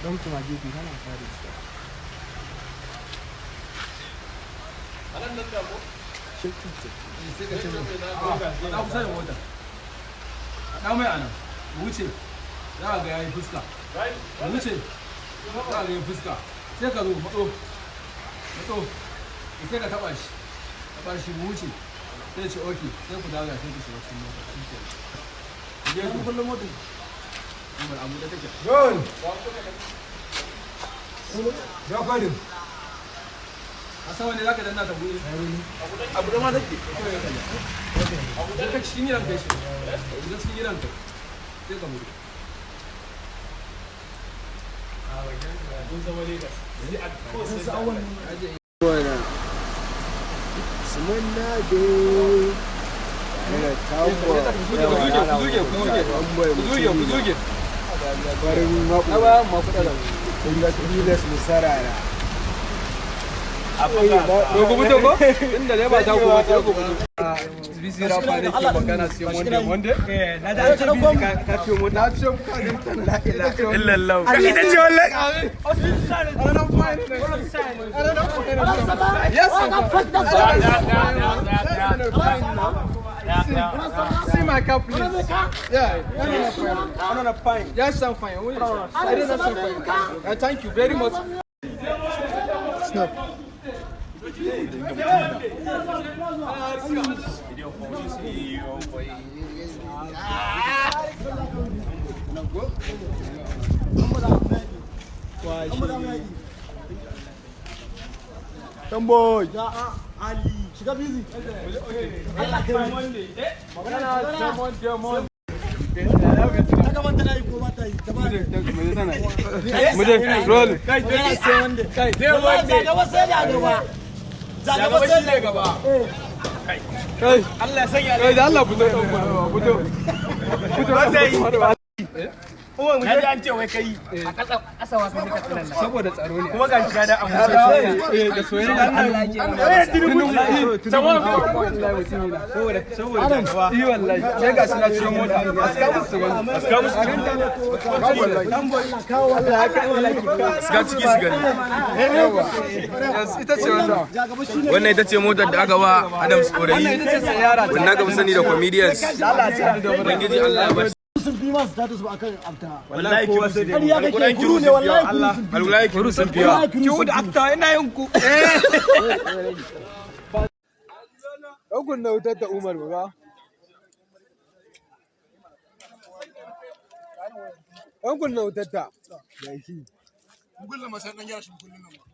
Don kuma gefe kana fara su. Anan nan da ko? Shirkin ce. Sai ka ce mu. Na kusa da mota. Na mai anan. Wuce. Za ga yayi fuska. Wuce. Za ga yayi fuska. Sai ka zo matso. Sai ka taba shi. Taba shi mu wuce. Sai ce okay. Sai ku dawo sai ku shiga cikin mota. Je ku kullum mota. Umar abu da take. Gon. Ya kwani. Asa wanda zaka danna ta buɗe. Abu da ma take. Abu da take shi ne ranka shi. Abu da shi ne ranka. Sai ka mutu. Kun zama Lagos. Sai a ko sai Wana. Sumanna de. Yana tawo. Zuge. Barin maku. Aba ma kuɗa da. Kun ga tilas musarara. Dogo mutu ko? Inda dai ba ta ko ba ta ko. Bisi rafa ne ke magana sai Monday. Na da ce bi ka ce mu na ce mu ka ga la ilaha Illallah. ita ce wallahi. Yes. See my cup, please. Yeah, I'm not fine. Yes, I'm fine. I didn't fine. Thank you very much. Snap. Tomboy. Ali, shiga busy. Allah kai Monday. Magana Monday. Kaga man tana yi ko ba ta yi. Muje roll. Kai sai wanda. Kai dai wanda. Gaba sai da gaba. Gaba sai da gaba. Kai Allah ya sanya kai da Allah fito fito. Fito sai. Kaji an ce wai kai a ƙasa wasan duka tsinan nan. Saboda tsaro ne. Kuma ga shi gada a mutu. Da soyayya Allah ke. Saboda yi wallahi. Sai ga shi na cikin mota. Aska musu gani. Aska musu gani. Aska ciki su gani. Ita ce wannan. Wannan ita ce motar da aka ba Adams Korayi. Wannan aka fi sani da comedians. Ubangiji Allah ya bar sun fi masu status ba akan afta. wallahi ki wasu da Ƙarya kake kuru ne wallahi Allah wallahi ki rusun biya Ki da akta ina yin ku. Ɗaukun na wutar da Umar ba. Ɗaukun na wutar ta. Kullum masan dan gyara shi kullum nan ba.